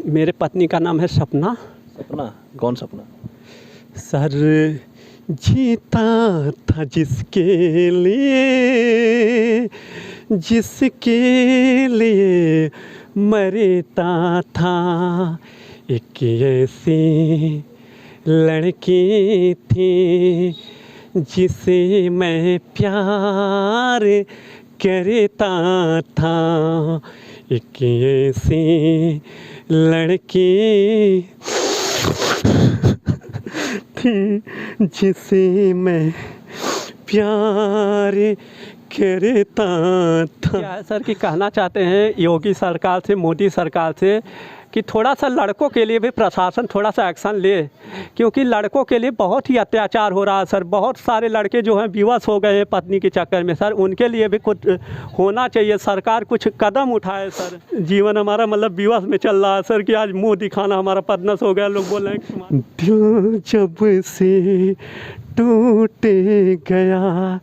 मेरे पत्नी का नाम है सपना। सपना? कौन सपना? सर, जीता था जिसके लिए, जिसके लिए मरता था, एक ऐसी लड़की थी जिसे मैं प्यार करता था, एक ऐसी लड़की थी जिसे मैं प्यार करता था। क्या है सर कि कहना चाहते हैं योगी सरकार से, मोदी सरकार से कि थोड़ा सा लड़कों के लिए भी प्रशासन थोड़ा सा एक्शन ले, क्योंकि लड़कों के लिए बहुत ही अत्याचार हो रहा है सर। बहुत सारे लड़के जो हैं विवश हो गए हैं पत्नी के चक्कर में सर, उनके लिए भी कुछ होना चाहिए, सरकार कुछ कदम उठाए सर। जीवन हमारा मतलब विवश में चल रहा है सर कि आज मुंह दिखाना हमारा पदनस हो गया। लोग बोल रहे हैं दिल जब से टूट गया,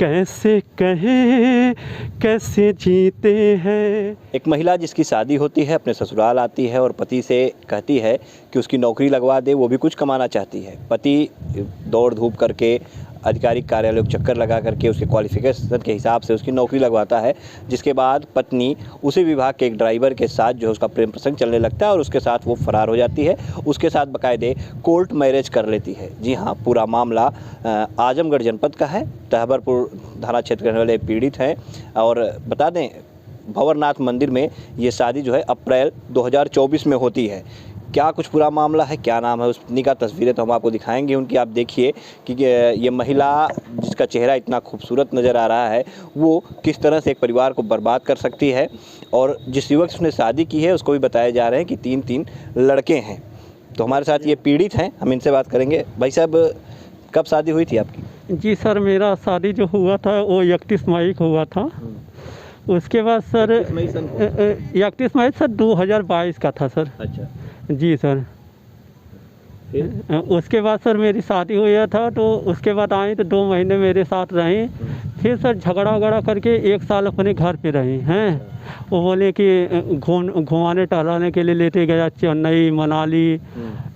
कैसे कहें कैसे जीते हैं। एक महिला जिसकी शादी होती है, अपने ससुराल आती है और पति से कहती है कि उसकी नौकरी लगवा दे, वो भी कुछ कमाना चाहती है। पति दौड़ धूप करके आधिकारिक कार्यालय को चक्कर लगा करके उसके क्वालिफिकेशन के हिसाब से उसकी नौकरी लगवाता है, जिसके बाद पत्नी उसी विभाग के एक ड्राइवर के साथ जो है उसका प्रेम प्रसंग चलने लगता है और उसके साथ वो फरार हो जाती है। उसके साथ बाकायदे कोर्ट मैरिज कर लेती है। जी हाँ, पूरा मामला आजमगढ़ जनपद का है। तहबरपुर थाना क्षेत्र के रहने वाले पीड़ित हैं और बता दें भंवरनाथ मंदिर में ये शादी जो है अप्रैल 2024 में होती है। क्या कुछ पूरा मामला है, क्या नाम है उस पत्नी का, तस्वीरें तो हम आपको दिखाएंगे उनकी। आप देखिए कि ये महिला जिसका चेहरा इतना खूबसूरत नज़र आ रहा है, वो किस तरह से एक परिवार को बर्बाद कर सकती है। और जिस युवक से उसने शादी की है उसको भी बताया जा रहे हैं कि 3 लड़के हैं। तो हमारे साथ ये पीड़ित हैं, हम इनसे बात करेंगे। भाई साहब, कब शादी हुई थी आपकी? जी सर, मेरा शादी जो हुआ था वो 31 मई को हुआ था। उसके बाद सर 31 मई सर 2022 का था सर। अच्छा जी सर। उसके बाद सर मेरी शादी हुई था, तो उसके बाद आई तो 2 महीने मेरे साथ रहीं। फिर सर झगड़ा वगड़ा करके 1 साल अपने घर पे रही हैं। वो बोले कि घुमाने टहलाने के लिए लेते गया, चेन्नई मनाली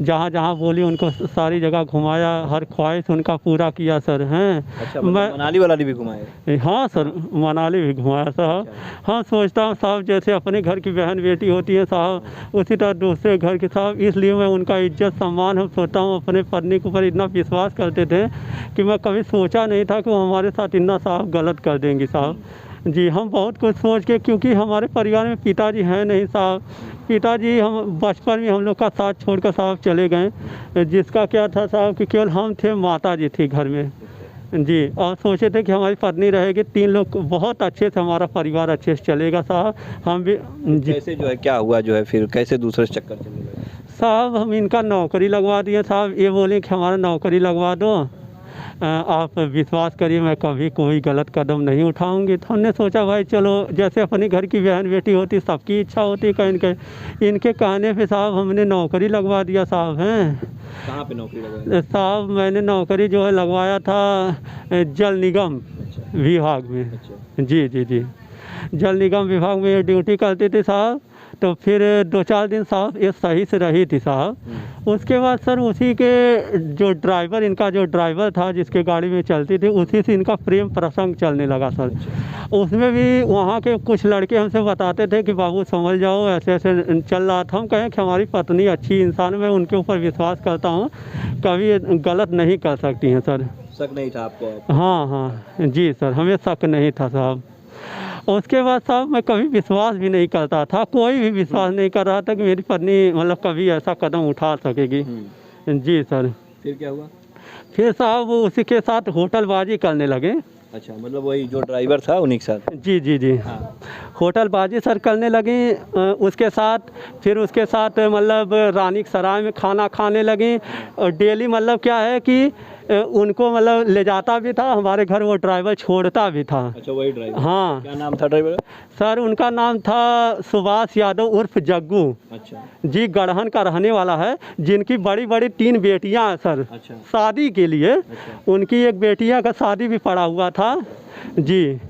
जहाँ जहाँ बोली उनको सारी जगह घुमाया, हर ख्वाहिश उनका पूरा किया सर। हैं अच्छा, मैं मनाली वाला भी घुमाया? हाँ सर, मनाली भी घुमाया साहब। हाँ, सोचता हूँ साहब जैसे अपने घर की बहन बेटी होती है साहब, उसी तरह दूसरे घर के साहब, इसलिए मैं उनका इज्जत सम्मान हम सोचता हूँ। अपने पत्नी के ऊपर इतना विश्वास करते थे कि मैं कभी सोचा नहीं था कि वो हमारे साथ इतना साहब गलत कर देंगी साहब। जी, हम बहुत कुछ सोच के, क्योंकि हमारे परिवार में पिताजी हैं नहीं साहब। पिताजी हम बचपन में हम लोग का साथ छोड़कर साहब चले गए, जिसका क्या था साहब कि केवल हम थे, माता जी थी घर में। जी, और सोचे थे कि हमारी पत्नी रहेगी, 3 लोग बहुत अच्छे से हमारा परिवार अच्छे से चलेगा साहब। हम भी जी। कैसे जो है क्या हुआ जो है फिर कैसे दूसरे चक्कर चलने लगे? साहब हम इनका नौकरी लगवा दिए साहब। ये बोले कि हमारा नौकरी लगवा दो, आप विश्वास करिए मैं कभी कोई गलत कदम नहीं उठाऊंगी। तो हमने सोचा भाई चलो, जैसे अपने घर की बहन बेटी होती, सबकी इच्छा होती कहीं न कहीं। इनके कहने पे साहब हमने नौकरी लगवा दिया साहब। हैं कहाँ पे नौकरी लगाई? साहब मैंने नौकरी जो है लगवाया था जल निगम विभाग में। जी जी जी, जल निगम विभाग में ये ड्यूटी करते थे साहब। तो फिर 2-4 दिन साहब ये सही से रही थी साहब। उसके बाद सर उसी के जो ड्राइवर, इनका जो ड्राइवर था जिसके गाड़ी में चलती थी, उसी से इनका प्रेम प्रसंग चलने लगा सर। उसमें भी वहाँ के कुछ लड़के हमसे बताते थे कि बाबू समझ जाओ, ऐसे ऐसे चल रहा था। हम कहें कि हमारी पत्नी अच्छी इंसान, मैं उनके ऊपर विश्वास करता हूँ, कभी गलत नहीं कर सकती हैं सर। शक नहीं था आपको? हाँ हाँ जी सर, हमें शक नहीं था साहब। उसके बाद साहब मैं कभी विश्वास भी नहीं करता था, कोई भी विश्वास नहीं कर रहा था कि मेरी पत्नी मतलब कभी ऐसा कदम उठा सकेगी। जी सर। फिर क्या हुआ? फिर साहब वो उसी के साथ होटलबाजी करने लगे। अच्छा, मतलब वही जो ड्राइवर था उन्हीं के साथ? जी जी जी। हाँ। होटलबाजी सर करने लगी उसके साथ। फिर उसके साथ मतलब रानी के सराय में खाना खाने लगी। और डेली मतलब क्या है कि उनको मतलब ले जाता भी था हमारे घर, वो ड्राइवर छोड़ता भी था। अच्छा, वही ड्राइवर? हाँ। क्या नाम था ड्राइवर? सर उनका नाम था सुभाष यादव उर्फ जग्गू। अच्छा जी, गढ़हन का रहने वाला है, जिनकी बड़ी बड़ी 3 बेटियां हैं सर। अच्छा। शादी के लिए अच्छा। उनकी एक बेटियां का शादी भी पड़ा हुआ था। जी,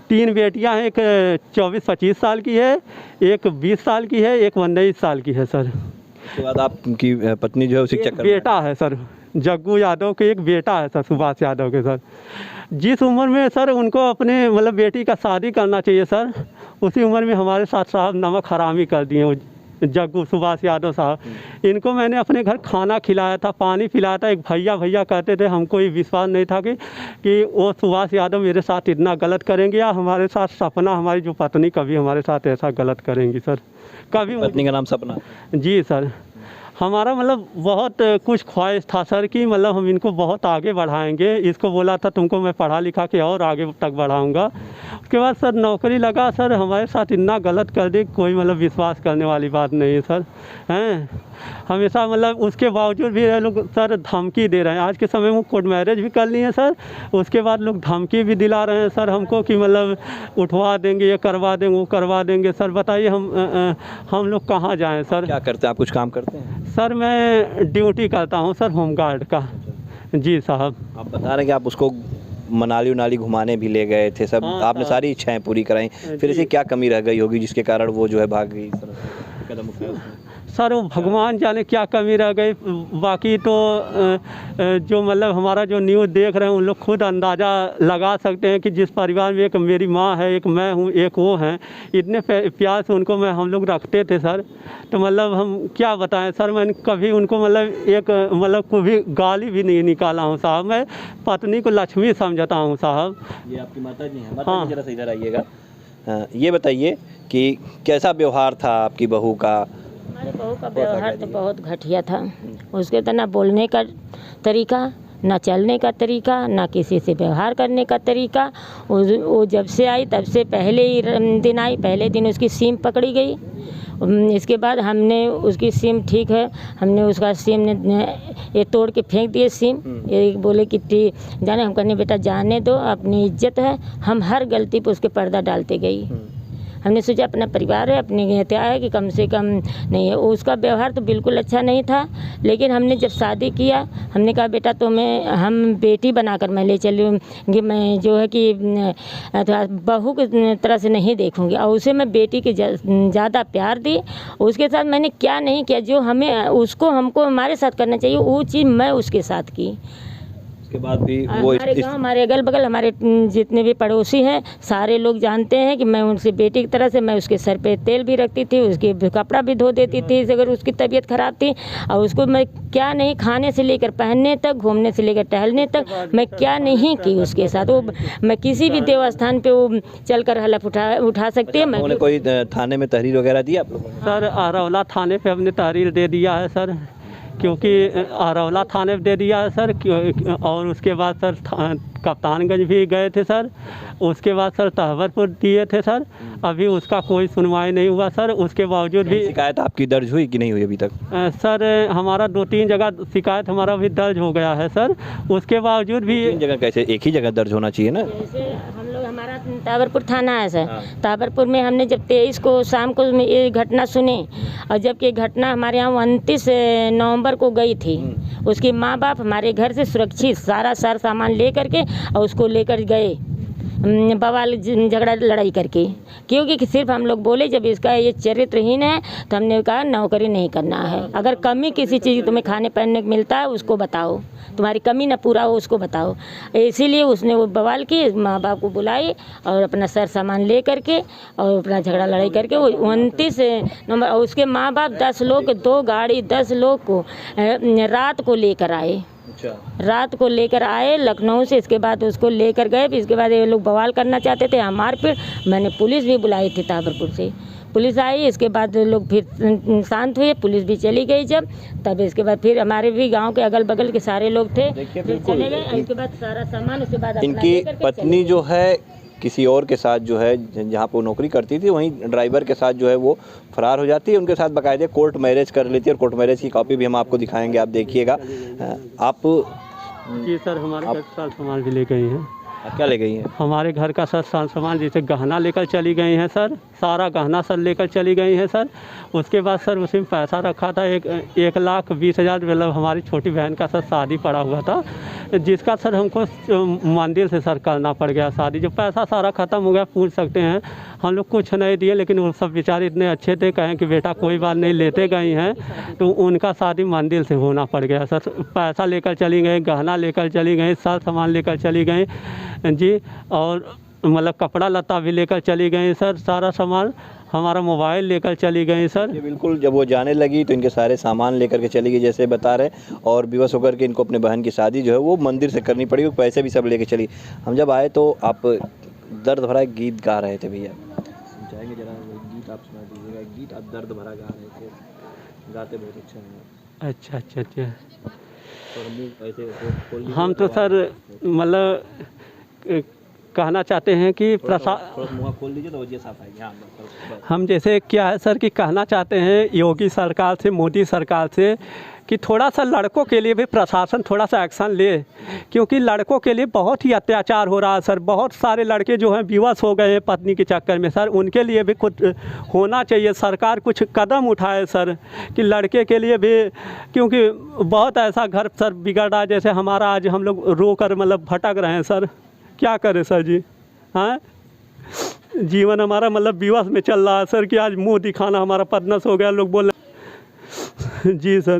3 बेटियां हैं, एक 24-25 साल की है, एक 20 साल की है, एक 19 साल की है सर। उसके बाद आपकी पत्नी जो है उसी एक चक्कर बेटा है सर, जग्गू यादव के एक बेटा है सर, सुभाष यादव के सर। जिस उम्र में सर उनको अपने मतलब बेटी का शादी करना चाहिए सर, उसी उम्र में हमारे साथ साहब नमक हरामी कर दिए वो जग्गू सुभाष यादव साहब। इनको मैंने अपने घर खाना खिलाया था, पानी पिलाया था, एक भैया भैया कहते थे, हमको ये विश्वास नहीं था कि वो सुभाष यादव मेरे साथ इतना गलत करेंगे या हमारे साथ सपना, हमारी जो पत्नी कभी हमारे साथ ऐसा गलत करेंगी सर, कभी। पत्नी का नाम सपना? जी सर, हमारा मतलब बहुत कुछ ख्वाहिश था सर कि मतलब हम इनको बहुत आगे बढ़ाएंगे। इसको बोला था तुमको मैं पढ़ा लिखा के और आगे तक बढ़ाऊंगा। उसके बाद सर नौकरी लगा सर, हमारे साथ इतना गलत कर दी, कोई मतलब विश्वास करने वाली बात नहीं है सर, हैं। हमेशा मतलब उसके बावजूद भी ये लोग सर धमकी दे रहे हैं। आज के समय में कोर्ट मैरिज भी कर ली है सर, उसके बाद लोग धमकी भी दिला रहे हैं सर हमको कि मतलब उठवा देंगे, ये करवा देंगे, वो करवा देंगे। सर बताइए हम लोग कहाँ जाएं सर? क्या करते हैं आप? कुछ काम करते हैं? सर मैं ड्यूटी करता हूँ सर, होमगार्ड का। जी साहब। आप बता रहे हैं कि आप उसको मनाली उनाली घुमाने भी ले गए थे, सब हाँ, आपने सारी इच्छाएं पूरी कराई, फिर ऐसी क्या कमी रह गई होगी जिसके कारण वो जो है भाग गई? कदम उठाया उसने? सर वो भगवान जाने क्या कमी रह गई। बाकी तो जो मतलब हमारा जो न्यूज़ देख रहे हैं उन लोग खुद अंदाज़ा लगा सकते हैं कि जिस परिवार में एक मेरी माँ है, एक मैं हूँ, एक वो हैं, इतने प्यार से उनको हम लोग रखते थे सर। तो मतलब हम क्या बताएं सर, मैंने कभी उनको मतलब कभी गाली भी नहीं निकाला हूँ साहब। मैं पत्नी को लक्ष्मी समझता हूँ साहब। ये आपकी माता जी हैं? हाँ। जरा सा इधर आइएगा। ये बताइए कि कैसा व्यवहार था आपकी बहू का? हमारी बहू का व्यवहार तो बहुत घटिया था। उसके तो ना बोलने का तरीका, ना चलने का तरीका, ना किसी से व्यवहार करने का तरीका। वो जब से आई तब से पहले ही दिन आई, पहले दिन उसकी सिम पकड़ी गई। इसके बाद हमने उसकी सिम, ठीक है, हमने उसका सिम ने ये तोड़ के फेंक दिए सिम। ये बोले कि जाने, हम कहने बेटा जाने दो, अपनी इज्जत है। हम हर गलती पर उसके पर्दा डालते गई। हमने सोचा अपना परिवार है, अपनी हत्या है कि कम से कम नहीं है। उसका व्यवहार तो बिल्कुल अच्छा नहीं था। लेकिन हमने जब शादी किया, हमने कहा बेटा तुम्हें हम बेटी बनाकर मैं ले चलूँगी, मैं जो है कि बहू की तरह से नहीं देखूँगी। और उसे मैं बेटी के ज़्यादा प्यार दी। उसके साथ मैंने क्या नहीं किया जो हमें उसको हमको हमारे साथ करना चाहिए, वो चीज़ मैं उसके साथ की। उसके बाद भी वो हमारे गाँव, हमारे अगल बगल, हमारे जितने भी पड़ोसी हैं सारे लोग जानते हैं कि मैं उनसे बेटी की तरह से, मैं उसके सर पे तेल भी रखती थी, उसके कपड़ा भी धो देती थी अगर उसकी तबीयत ख़राब थी। और उसको मैं क्या नहीं, खाने से लेकर पहनने तक, घूमने से लेकर टहलने तक मैं क्या नहीं की उसके साथ। वो मैं किसी भी देवस्थान पे वो चल कर हलफ उठा सकती है। मैं कोई थाने में तहरीर वगैरह दी आप लोगों ने? सर आरौला थाने पे हमने तहरीर दे दिया है सर, क्योंकि आरौला थाने पे दे दिया है सर। और उसके बाद सर कप्तानगंज भी गए थे सर। उसके बाद सर तहवरपुर दिए थे सर, अभी उसका कोई सुनवाई नहीं हुआ सर। उसके बावजूद भी शिकायत आपकी दर्ज हुई कि नहीं हुई अभी तक? सर हमारा 2-3 जगह शिकायत हमारा भी दर्ज हो गया है सर। उसके बावजूद भी 3 जगह कैसे? एक ही जगह दर्ज होना चाहिए ना। जैसे हम लोग, हमारा ताबरपुर थाना है सर। ताबरपुर में हमने जब 23 को शाम को ये घटना सुनी, और जबकि घटना हमारे यहाँ 29 नवंबर को गई थी। उसके माँ बाप हमारे घर से सुरक्षित सारा सामान ले करके और उसको लेकर गए बवाल झगड़ा लड़ाई करके, क्योंकि सिर्फ हम लोग बोले जब इसका ये चरित्रहीन है तो हमने कहा नौकरी नहीं करना है। अगर कमी किसी चीज़ तुम्हें खाने पहनने को मिलता है उसको बताओ, तुम्हारी कमी ना पूरा हो उसको बताओ। इसीलिए उसने वो बवाल की, माँ बाप को बुलाई और अपना सामान ले करके और अपना झगड़ा लड़ाई करके वो 29 नवंबर, और उसके माँ बाप 10 लोग, 2 गाड़ी 10 लोग को रात को लेकर आए। रात को लेकर आए लखनऊ से। इसके बाद उसको लेकर गए। फिर इसके बाद ये लोग बवाल करना चाहते थे, हमारे पे मैंने पुलिस भी बुलाई थी ताबरपुर से। पुलिस आई, इसके बाद लोग फिर शांत हुए, पुलिस भी चली गई जब, तब इसके बाद फिर हमारे भी गांव के अगल बगल के सारे लोग थे, फिर चले गए। इसके बाद सारा सामान, उसके बाद इनकी पत्नी जो है किसी और के साथ जो है, जहाँ पर वो नौकरी करती थी वहीं ड्राइवर के साथ जो है वो फरार हो जाती है। उनके साथ बाकायदे कोर्ट मैरिज कर लेती है, और कोर्ट मैरिज की कॉपी भी हम आपको दिखाएंगे, आप देखिएगा। आप जी सर, हमारे साथ सामान भी ले गए हैं। अब क्या ले गई हैं? हमारे घर का सर सामान जैसे गहना लेकर चली गई हैं सर, सारा गहना सर लेकर चली गई हैं सर। उसके बाद सर उसमें पैसा रखा था 1,20,000, मतलब हमारी छोटी बहन का सर शादी पड़ा हुआ था, जिसका सर हमको मंदिर से सर करना पड़ गया शादी। जो पैसा सारा ख़त्म हो गया, पूछ सकते हैं, हम लोग कुछ नहीं दिए, लेकिन वो सब बेचारे इतने अच्छे थे, कहें कि बेटा कोई बात नहीं, लेते गई हैं, तो उनका शादी मंदिर से होना पड़ गया सर। पैसा लेकर चली गई, गहना लेकर चली गई, सारा सामान लेकर चली गई जी, और मतलब कपड़ा लत्ता भी लेकर चली गई सर, सारा सामान, हमारा मोबाइल लेकर चली गई सर। ये बिल्कुल जब वो जाने लगी तो इनके सारे सामान लेकर के चली गई जैसे बता रहे, और बेबस होकर के इनको अपने बहन की शादी जो है वो मंदिर से करनी पड़ी, पैसे भी सब लेके चली। हम जब आए तो आप दर्द भरा गीत गा रहे थे भैया, चाहेंगे जरा वो गीत आप सुना दीजिएगा। गीत आप दर्द भरा गा रहे थे, गाते बहुत अच्छा है। अच्छा अच्छा अच्छा। और ऐसे हम तो सर मतलब कहना चाहते हैं कि प्रसाद, मुँह खोल दीजिए तो वजह साफ आएगी। हाँ, बस। हम जैसे क्या है सर कि कहना चाहते हैं योगी सरकार से, मोदी सरकार से, कि थोड़ा सा लड़कों के लिए भी प्रशासन थोड़ा सा एक्शन ले, क्योंकि लड़कों के लिए बहुत ही अत्याचार हो रहा है सर। बहुत सारे लड़के जो हैं विवश हो गए हैं पत्नी के चक्कर में सर, उनके लिए भी कुछ होना चाहिए, सरकार कुछ कदम उठाए सर, कि लड़के के लिए भी, क्योंकि बहुत ऐसा घर सर बिगड़ रहा है, जैसे हमारा आज हम लोग रो कर मतलब भटक रहे हैं सर, क्या करें सर जी। हाँ, जीवन हमारा मतलब विवश में चल रहा है सर, कि आज मुँह दिखाना हमारा पदनस हो गया, लोग बोल रहे जी सर।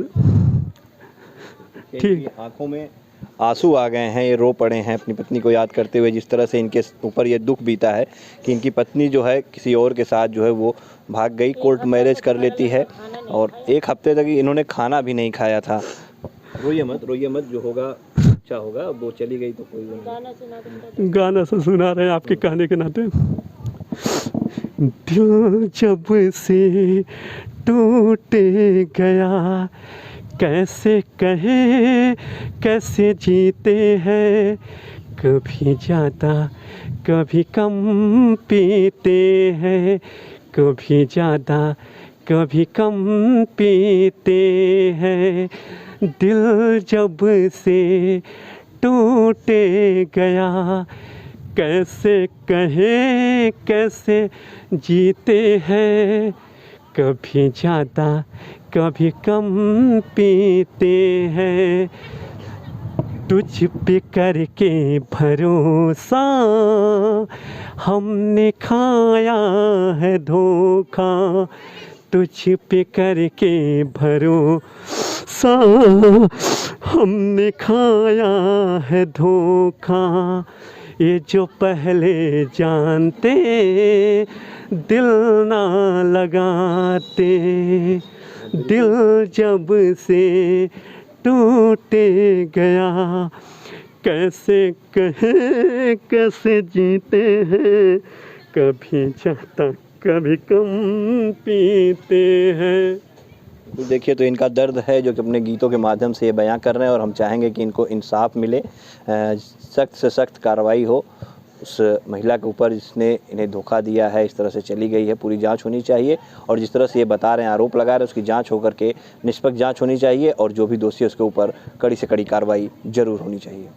ठीक, आंखों में आंसू आ गए हैं, ये रो पड़े हैं अपनी पत्नी को याद करते हुए, जिस तरह से इनके ऊपर ये दुख बीता है कि इनकी पत्नी जो है किसी और के साथ जो है वो भाग गई, कोर्ट मैरिज कर लेती है, और 1 हफ्ते तक इन्होंने खाना भी नहीं खाया था। रोइए मत, जो होगा अच्छा होगा। वो चली गई तो कोई गाना से सुना रहे हैं आपके कहने के नाते। दिल जब से टूटे गया, कैसे कहें कैसे जीते हैं, कभी ज़्यादा कभी कम पीते हैं, कभी ज़्यादा कभी कम पीते हैं। दिल जब से टूटे गया, कैसे कहें कैसे जीते हैं, कभी ज़्यादा कभी कम पीते हैं। तुझ पे करके भरोसा हमने खाया है धोखा, तुझ पे करके भरोसा हमने खाया है धोखा। ये जो पहले जानते दिल ना लगाते, दिल जब से टूटे गया, कैसे कहें कैसे जीते हैं, कभी ज़्यादा कभी कम पीते हैं। तो देखिए, तो इनका दर्द है जो कि अपने गीतों के माध्यम से ये बयां कर रहे हैं, और हम चाहेंगे कि इनको इंसाफ मिले, सख्त से सख्त कार्रवाई हो उस महिला के ऊपर जिसने इन्हें धोखा दिया है, इस तरह से चली गई है। पूरी जांच होनी चाहिए, और जिस तरह से ये बता रहे हैं, आरोप लगा रहे हैं, उसकी जांच होकर के निष्पक्ष जांच होनी चाहिए, और जो भी दोषी है उसके ऊपर कड़ी से कड़ी कार्रवाई जरूर होनी चाहिए।